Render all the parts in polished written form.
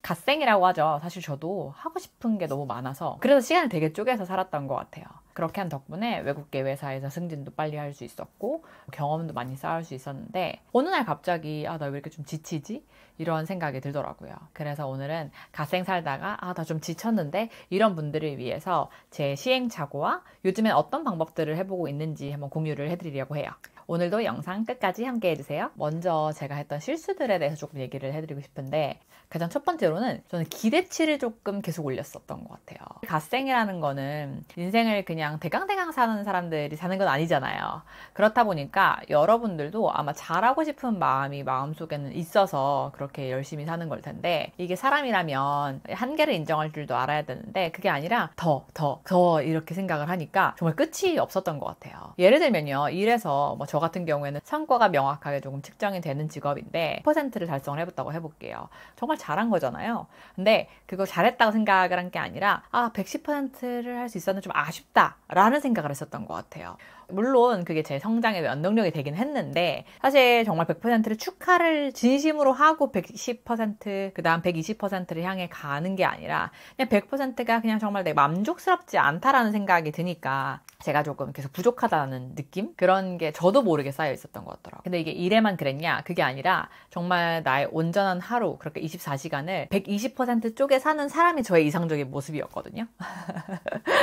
갓생이라고 하죠. 사실 저도 하고 싶은 게 너무 많아서 그래서 시간을 되게 쪼개서 살았던 것 같아요. 그렇게 한 덕분에 외국계 회사에서 승진도 빨리 할 수 있었고 경험도 많이 쌓을 수 있었는데 어느 날 갑자기 나 왜 이렇게 좀 지치지? 이런 생각이 들더라고요. 그래서 오늘은 갓생 살다가 나 좀 지쳤는데 이런 분들을 위해서 제 시행착오와 요즘엔 어떤 방법들을 해보고 있는지 한번 공유를 해드리려고 해요. 오늘도 영상 끝까지 함께 해주세요. 먼저 제가 했던 실수들에 대해서 조금 얘기를 해드리고 싶은데 가장 첫 번째로는 저는 기대치를 조금 계속 올렸었던 것 같아요. 갓생이라는 거는 인생을 그냥 대강대강 사는 사람들이 사는 건 아니잖아요. 그렇다 보니까 여러분들도 아마 잘하고 싶은 마음이 마음속에는 있어서 그렇게 열심히 사는 걸 텐데 이게 사람이라면 한계를 인정할 줄도 알아야 되는데 그게 아니라 더 이렇게 생각을 하니까 정말 끝이 없었던 것 같아요. 예를 들면요. 일에서 저 같은 경우에는 성과가 명확하게 조금 측정이 되는 직업인데 퍼센트를 달성을 해봤다고 해볼게요. 정말 잘한 거잖아요. 근데 그거 잘했다고 생각을 한 게 아니라 110%를 할 수 있었는데 좀 아쉽다 라는 생각을 했었던 것 같아요. 물론 그게 제 성장의 원동력이 되긴 했는데 사실 정말 100%를 축하를 진심으로 하고 110% 그 다음 120%를 향해 가는 게 아니라 그냥 100%가 그냥 정말 내 만족스럽지 않다라는 생각이 드니까 제가 조금 계속 부족하다는 느낌? 그런 게 저도 모르게 쌓여 있었던 것 같더라고요. 근데 이게 일에만 그랬냐? 그게 아니라 정말 나의 온전한 하루, 그렇게 24시간을 120% 쪽에 사는 사람이 저의 이상적인 모습이었거든요.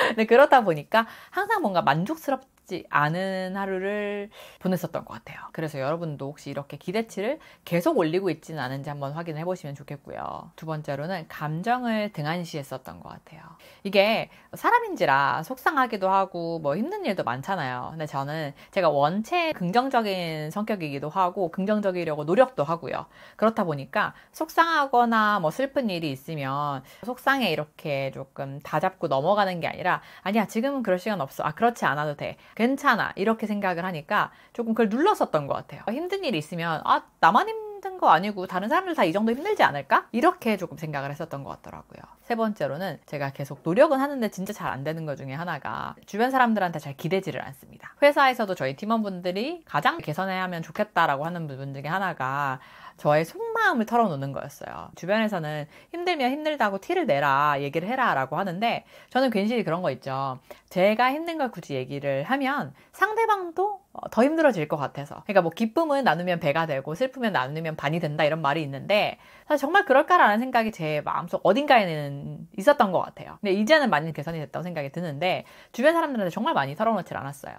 근데 그러다 보니까 항상 뭔가 만족스럽지 않은 하루를 보냈었던 것 같아요. 그래서 여러분도 혹시 이렇게 기대치를 계속 올리고 있지는 않은지 한번 확인해 보시면 좋겠고요. 두 번째로는 감정을 등한시했었던 것 같아요. 이게 사람인지라 속상하기도 하고 힘든 일도 많잖아요. 근데 저는 제가 원체 긍정적인 성격이기도 하고 긍정적이려고 노력도 하고요. 그렇다 보니까 속상하거나 슬픈 일이 있으면 속상해 이렇게 조금 다잡고 넘어가는 게 아니라 아니야 지금은 그럴 시간 없어. 그렇지 않아도 돼. 괜찮아. 이렇게 생각을 하니까 조금 그걸 눌렀었던 것 같아요. 힘든 일이 있으면 나만 힘든 거 아니고 다른 사람들 다 이 정도 힘들지 않을까? 이렇게 조금 생각을 했었던 것 같더라고요. 세 번째로는 제가 계속 노력은 하는데 진짜 잘 안 되는 것 중에 하나가 주변 사람들한테 잘 기대지를 않습니다. 회사에서도 저희 팀원분들이 가장 개선해야 하면 좋겠다라고 하는 부분 중에 하나가 저의 속마음을 털어놓는 거였어요. 주변에서는 힘들면 힘들다고 티를 내라, 얘기를 해라 라고 하는데 저는 괜시리 그런 거 있죠. 제가 힘든 걸 굳이 얘기를 하면 상대방도 더 힘들어질 것 같아서. 그러니까 기쁨은 나누면 배가 되고 슬프면 나누면 반이 된다 이런 말이 있는데 사실 정말 그럴까라는 생각이 제 마음속 어딘가에는 있었던 것 같아요. 근데 이제는 많이 개선이 됐다고 생각이 드는데 주변 사람들한테 정말 많이 털어놓질 않았어요.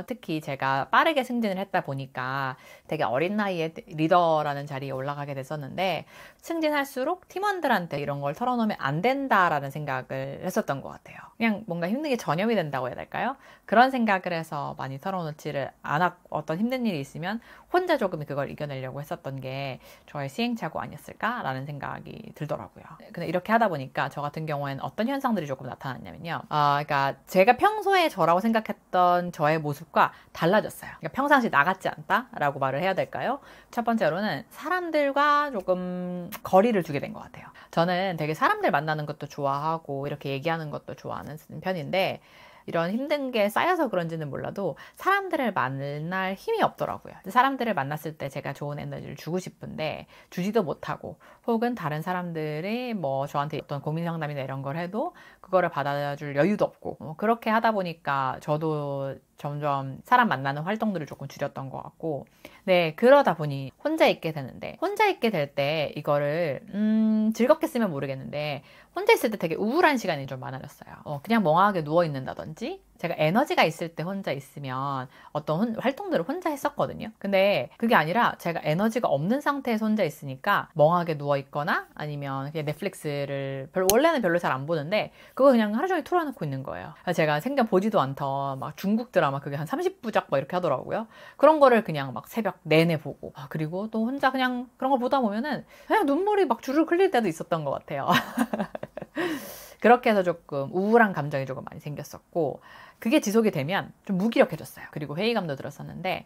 특히 제가 빠르게 승진을 했다 보니까 되게 어린 나이에 리더라는 자리에 올라가게 됐었는데 승진할수록 팀원들한테 이런 걸 털어놓으면 안 된다라는 생각을 했었던 것 같아요. 그냥 뭔가 힘든 게 전염이 된다고 해야 될까요? 그런 생각을 해서 많이 털어놓지를 않았고 어떤 힘든 일이 있으면 혼자 조금 그걸 이겨내려고 했었던 게 저의 시행착오 아니었을까라는 생각이 들더라고요. 근데 이렇게 하다 보니까 저 같은 경우에는 어떤 현상들이 조금 나타났냐면요. 그러니까 제가 평소에 저라고 생각했던 저의 모습과 달라졌어요. 그러니까 평상시 나 같지 않다라고 말을 해야 될까요? 첫 번째로는 사람들과 조금 거리를 두게 된 것 같아요. 저는 되게 사람들 만나는 것도 좋아하고 이렇게 얘기하는 것도 좋아하는 편인데 이런 힘든 게 쌓여서 그런지는 몰라도 사람들을 만날 힘이 없더라고요. 사람들을 만났을 때 제가 좋은 에너지를 주고 싶은데 주지도 못하고 혹은 다른 사람들이 저한테 어떤 고민 상담이나 이런 걸 해도 그거를 받아줄 여유도 없고 그렇게 하다 보니까 저도 점점 사람 만나는 활동들을 조금 줄였던 것 같고 네 그러다 보니 혼자 있게 되는데 혼자 있게 될 때 이거를 즐겁게 쓰면 모르겠는데 혼자 있을 때 되게 우울한 시간이 좀 많아졌어요. 그냥 멍하게 누워있는다든지 제가 에너지가 있을 때 혼자 있으면 어떤 활동들을 혼자 했었거든요. 근데 그게 아니라 제가 에너지가 없는 상태에서 혼자 있으니까 멍하게 누워있거나 아니면 그냥 넷플릭스를 원래는 별로 잘 안 보는데 그거 그냥 하루 종일 틀어놓고 있는 거예요. 제가 생전 보지도 않던 중국 드라마 그게 한 30부작 이렇게 하더라고요. 그런 거를 그냥 새벽 내내 보고 그리고 또 혼자 그냥 그런 걸 보다 보면은 그냥 눈물이 주르륵 흘릴 때도 있었던 것 같아요. 그렇게 해서 조금 우울한 감정이 조금 많이 생겼었고 그게 지속이 되면 좀 무기력해졌어요. 그리고 회의감도 들었었는데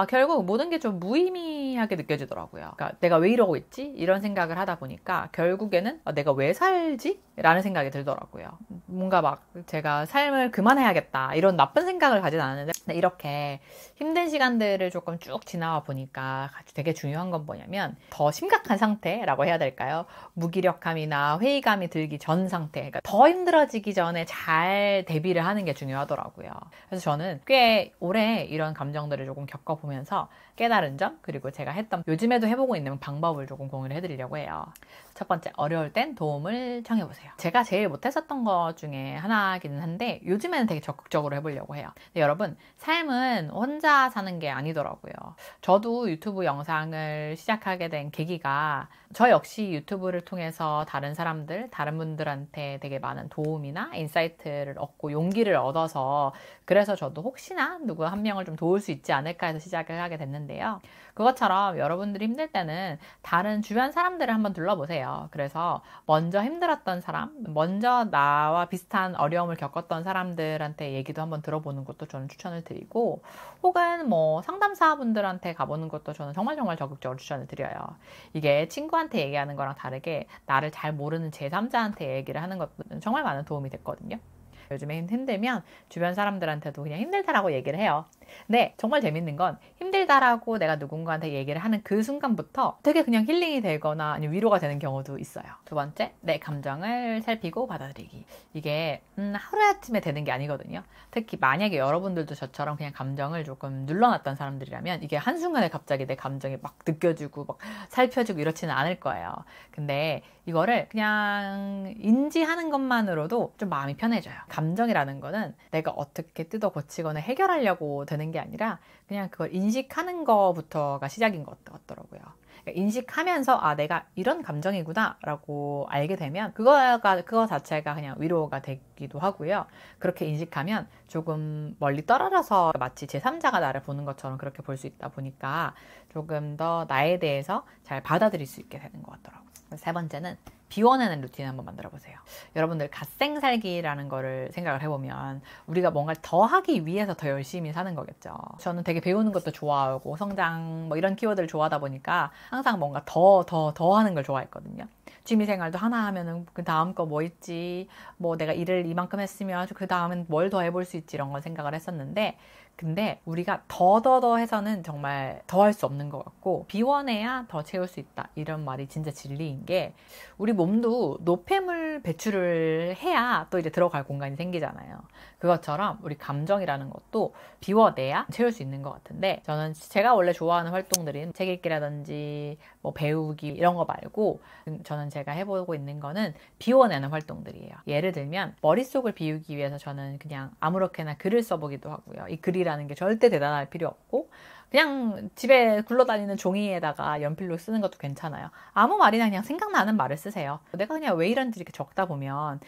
결국 모든 게 좀 무의미하게 느껴지더라고요. 그러니까 내가 왜 이러고 있지? 이런 생각을 하다 보니까 결국에는 내가 왜 살지? 라는 생각이 들더라고요. 뭔가 막 제가 삶을 그만해야겠다 이런 나쁜 생각을 가진 않았는데 이렇게 힘든 시간들을 조금 쭉 지나와 보니까 되게 중요한 건 뭐냐면 더 심각한 상태라고 해야 될까요? 무기력함이나 회의감이 들기 전 상태, 그러니까 더 힘들어지기 전에 잘 대비를 하는 게 중요하더라고요. 그래서 저는 꽤 오래 이런 감정들을 조금 겪어보면서 깨달은 점, 그리고 제가 했던 요즘에도 해보고 있는 방법을 조금 공유를 해드리려고 해요. 첫 번째, 어려울 땐 도움을 청해보세요. 제가 제일 못했었던 것 중에 하나이기는 한데 요즘에는 되게 적극적으로 해보려고 해요. 근데 여러분, 삶은 혼자 사는 게 아니더라고요. 저도 유튜브 영상을 시작하게 된 계기가 저 역시 유튜브를 통해서 다른 사람들, 다른 분들한테 되게 많은 도움이나 인사이트를 얻고 용기를 얻어서 그래서 저도 혹시나 누구 한 명을 좀 도울 수 있지 않을까 해서 시작을 하게 됐는데요. 그것처럼 여러분들이 힘들 때는 다른 주변 사람들을 한번 둘러보세요. 그래서 먼저 힘들었던 사람, 먼저 나와 비슷한 어려움을 겪었던 사람들한테 얘기도 한번 들어보는 것도 저는 추천을 드리고, 혹은 뭐 상담사분들한테 가보는 것도 저는 정말 적극적으로 추천을 드려요. 이게 친구한테 얘기하는 거랑 다르게 나를 잘 모르는 제3자한테 얘기를 하는 것도 정말 많은 도움이 됐거든요. 요즘에 힘들면 주변 사람들한테도 그냥 힘들다라고 얘기를 해요. 근데 정말 재밌는 건 힘들다라고 내가 누군가한테 얘기를 하는 그 순간부터 되게 그냥 힐링이 되거나 아니면 위로가 되는 경우도 있어요. 두 번째, 내 감정을 살피고 받아들이기. 이게 하루아침에 되는 게 아니거든요. 특히 만약에 여러분들도 저처럼 그냥 감정을 조금 눌러놨던 사람들이라면 이게 한순간에 갑자기 내 감정이 막 느껴지고 막 살펴지고 이렇지는 않을 거예요. 근데 이거를 그냥 인지하는 것만으로도 좀 마음이 편해져요. 감정이라는 거는 내가 어떻게 뜯어 고치거나 해결하려고 되는 게 아니라 그냥 그걸 인식하는 것부터가 시작인 것 같더라고요. 그러니까 인식하면서 아, 내가 이런 감정이구나 라고 알게 되면 그거 자체가 그냥 위로가 되기도 하고요. 그렇게 인식하면 조금 멀리 떨어져서 마치 제3자가 나를 보는 것처럼 그렇게 볼 수 있다 보니까 조금 더 나에 대해서 잘 받아들일 수 있게 되는 것 같더라고요. 세 번째는 비워내는 루틴 한번 만들어 보세요. 여러분들 갓생 살기라는 거를 생각을 해보면 우리가 뭔가를 더 하기 위해서 더 열심히 사는 거겠죠. 저는 되게 배우는 것도 좋아하고 성장 뭐 이런 키워드를 좋아하다 보니까 항상 뭔가 더 하는 걸 좋아했거든요. 취미생활도 하나 하면은 그 다음 거 뭐 있지, 뭐 내가 일을 이만큼 했으면 그 다음엔 뭘 더 해볼 수 있지 이런 걸 생각을 했었는데, 근데 우리가 더 해서는 정말 더 할 수 없는 것 같고 비워내야 더 채울 수 있다 이런 말이 진짜 진리인 게, 우리 몸도 노폐물 배출을 해야 또 이제 들어갈 공간이 생기잖아요. 그것처럼 우리 감정이라는 것도 비워내야 채울 수 있는 것 같은데, 저는 제가 원래 좋아하는 활동들인 책 읽기라든지 뭐 배우기 이런 거 말고 저는 제가 해보고 있는 거는 비워내는 활동들이에요. 예를 들면 머릿속을 비우기 위해서 저는 그냥 아무렇게나 글을 써보기도 하고요. 이 글이라는 게 절대 대단할 필요 없고 그냥 집에 굴러다니는 종이에다가 연필로 쓰는 것도 괜찮아요. 아무 말이나 그냥 생각나는 말을 쓰세요. 내가 그냥 왜 이런지 이렇게 적다 보면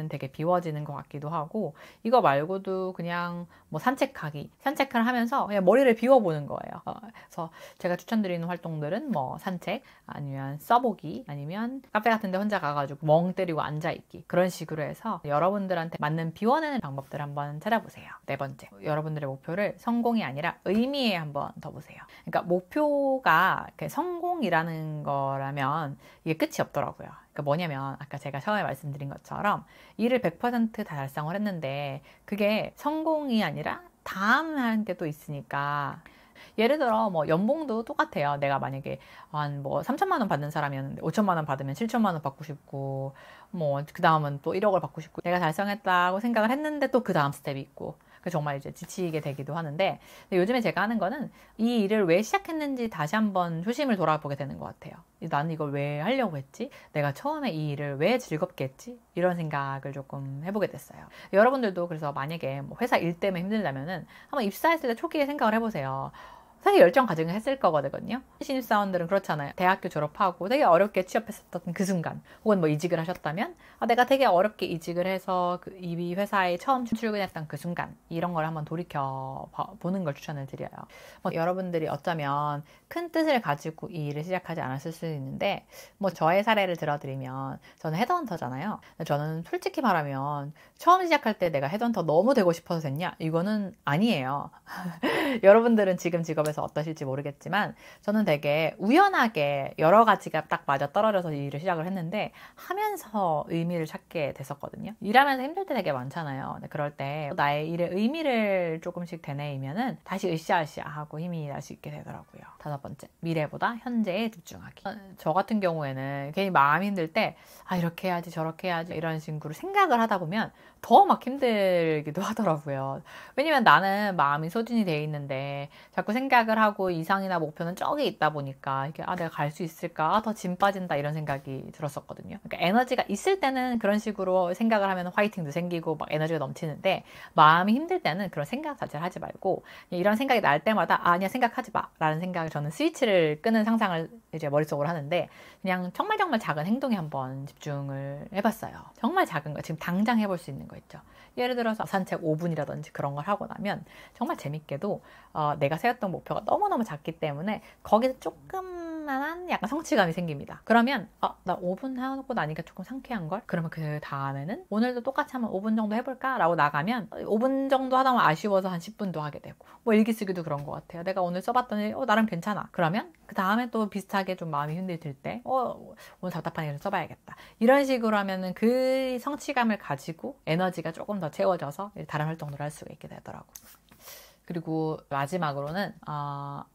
되게 비워지는 것 같기도 하고, 이거 말고도 그냥 뭐 산책을 하면서 그냥 머리를 비워보는 거예요. 그래서 제가 추천드리는 활동들은 뭐 산책, 아니면 써보기, 아니면 카페 같은 데 혼자 가가지고 멍 때리고 앉아있기, 그런 식으로 해서 여러분들한테 맞는 비워내는 방법들 한번 찾아보세요. 네 번째, 여러분들의 목표를 성공이 아니라 의미에 한번 더 보세요. 그러니까 목표가 성공이라는 거라면 이게 끝이 없더라고요. 그러니까 뭐냐면 아까 제가 처음에 말씀드린 것처럼 일을 100% 다 달성을 했는데 그게 성공이 아니라 다음 하는 게 또 있으니까, 예를 들어 뭐 연봉도 똑같아요. 내가 만약에 한 뭐 3천만 원 받는 사람이었는데 5천만 원 받으면 7천만 원 받고 싶고, 뭐 그 다음은 또 1억을 받고 싶고, 내가 달성했다고 생각을 했는데 또 그 다음 스텝이 있고, 정말 이제 지치게 되기도 하는데, 근데 요즘에 제가 하는 거는 이 일을 왜 시작했는지 다시 한번 초심을 돌아보게 되는 것 같아요. 나는 이걸 왜 하려고 했지? 내가 처음에 이 일을 왜 즐겁게 했지? 이런 생각을 조금 해보게 됐어요. 여러분들도 그래서 만약에 뭐 회사 일 때문에 힘들다면은 한번 입사했을 때 초기에 생각을 해보세요. 되게 열정 가지고 했을 거거든요. 신입사원들은 그렇잖아요. 대학교 졸업하고 되게 어렵게 취업했었던 그 순간, 혹은 뭐 이직을 하셨다면 내가 되게 어렵게 이직을 해서 이 회사에 처음 출근했던 그 순간, 이런 걸 한번 돌이켜 보는 걸 추천을 드려요. 뭐 여러분들이 어쩌면 큰 뜻을 가지고 이 일을 시작하지 않았을 수도 있는데, 뭐 저의 사례를 들어드리면 저는 헤드헌터잖아요. 저는 솔직히 말하면 처음 시작할 때 내가 헤드헌터 너무 되고 싶어서 됐냐? 이거는 아니에요. 여러분들은 지금 직업에서 여러분들께서 어떠실지 모르겠지만 저는 되게 우연하게 여러 가지가 딱 맞아 떨어져서 이 일을 시작을 했는데 하면서 의미를 찾게 됐었거든요. 일하면서 힘들 때 되게 많잖아요. 근데 그럴 때 나의 일의 의미를 조금씩 되뇌이면은 다시 으쌰으쌰 하고 힘이 날 수 있게 되더라고요. 5번째, 미래보다 현재에 집중하기. 저 같은 경우에는 괜히 마음이 힘들 때 이렇게 해야지 저렇게 해야지 이런 식으로 생각을 하다 보면 더 막 힘들기도 하더라고요. 왜냐면 나는 마음이 소진이 돼 있는데 자꾸 생각을 하고 이상이나 목표는 저기 있다 보니까 이게 내가 갈 수 있을까? 더 짐 빠진다 이런 생각이 들었었거든요. 그러니까 에너지가 있을 때는 그런 식으로 생각을 하면 화이팅도 생기고 막 에너지가 넘치는데 마음이 힘들 때는 그런 생각 자체를 하지 말고 이런 생각이 날 때마다 아니야 생각하지 마 라는 생각을 저는 스위치를 끄는 상상을 이제 머릿속으로 하는데 그냥 정말 작은 행동에 한번 집중을 해봤어요. 정말 작은 거 지금 당장 해볼 수 있는 거 있죠. 예를 들어서 산책 5분이라든지 그런 걸 하고 나면 정말 재밌게도 내가 세웠던 목표가 너무너무 작기 때문에 거기서 조금만한 약간 성취감이 생깁니다. 그러면 나 5분 해놓고 나니까 조금 상쾌한걸? 그러면 그 다음에는 오늘도 똑같이 한번 5분 정도 해볼까? 라고 나가면 5분 정도 하다 보면 아쉬워서 한 10분도 하게 되고 뭐 일기 쓰기도 그런 것 같아요. 내가 오늘 써봤더니 나름 괜찮아. 그러면 그 다음에 또 비슷하게 좀 마음이 흔들릴 때 오늘 답답하니까 좀 써봐야겠다. 이런 식으로 하면은 그 성취감을 가지고 에너지가 조금 더 채워져서 다른 활동을 할 수가 있게 되더라고요. 그리고 마지막으로는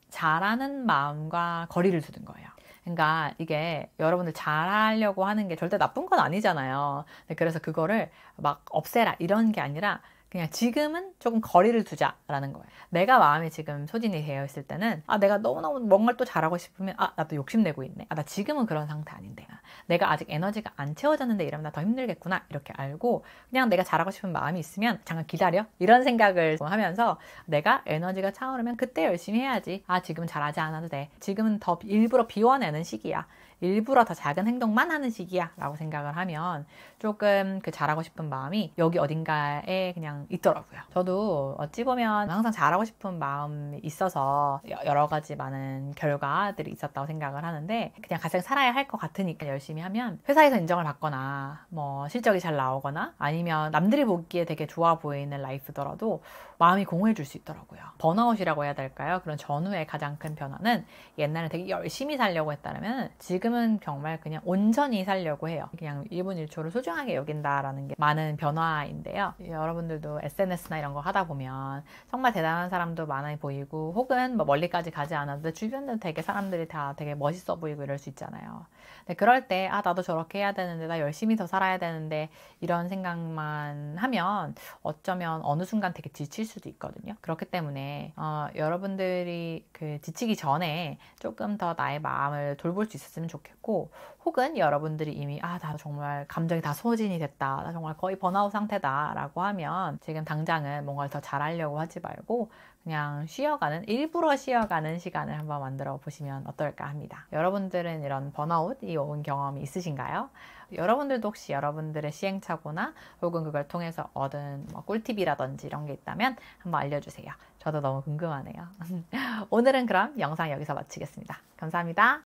잘하는 마음과 거리를 두는 거예요. 그러니까 이게 여러분들 잘하려고 하는 게 절대 나쁜 건 아니잖아요. 그래서 그거를 막 없애라 이런 게 아니라 그냥 지금은 조금 거리를 두자라는 거예요. 내가 마음이 지금 소진이 되어 있을 때는 내가 너무너무 뭔가를 또 잘하고 싶으면 나도 욕심내고 있네. 나 지금은 그런 상태 아닌데. 내가 아직 에너지가 안 채워졌는데 이러면 나 더 힘들겠구나. 이렇게 알고 그냥 내가 잘하고 싶은 마음이 있으면 잠깐 기다려. 이런 생각을 하면서 내가 에너지가 차오르면 그때 열심히 해야지. 지금은 잘하지 않아도 돼. 지금은 더 일부러 비워내는 시기야. 일부러 더 작은 행동만 하는 시기야 라고 생각을 하면 조금 그 잘하고 싶은 마음이 여기 어딘가에 그냥 있더라고요. 저도 어찌 보면 항상 잘하고 싶은 마음이 있어서 여러 가지 많은 결과들이 있었다고 생각을 하는데 그냥 가장 살아야 할 것 같으니까 열심히 하면 회사에서 인정을 받거나 뭐 실적이 잘 나오거나 아니면 남들이 보기에 되게 좋아 보이는 라이프더라도 마음이 공허해질 수 있더라고요. 번아웃이라고 해야 될까요? 그런 전후의 가장 큰 변화는 옛날에 되게 열심히 살려고 했다면 지금은 정말 그냥 온전히 살려고 해요. 그냥 1분 1초를 소중하게 여긴다라는 게 많은 변화인데요. 여러분들도 SNS나 이런 거 하다 보면 정말 대단한 사람도 많아 보이고 혹은 뭐 멀리까지 가지 않아도 주변에 되게 사람들이 다 되게 멋있어 보이고 이럴 수 있잖아요. 근데 그럴 때 나도 저렇게 해야 되는데 나 열심히 더 살아야 되는데 이런 생각만 하면 어쩌면 어느 순간 되게 지칠 수도 있거든요. 그렇기 때문에 여러분들이 그 지치기 전에 조금 더 나의 마음을 돌볼 수 있었으면 좋겠고 혹은 여러분들이 이미 나 정말 감정이 다 소진이 됐다. 나 정말 거의 번아웃 상태다 라고 하면 지금 당장은 뭔가를 더 잘하려고 하지 말고 그냥 일부러 쉬어가는 시간을 한번 만들어 보시면 어떨까 합니다. 여러분들은 이런 번아웃이 온 경험이 있으신가요? 여러분들도 혹시 여러분들의 시행착오나 혹은 그걸 통해서 얻은 꿀팁이라든지 이런 게 있다면 한번 알려주세요. 저도 너무 궁금하네요. 오늘은 그럼 영상 여기서 마치겠습니다. 감사합니다.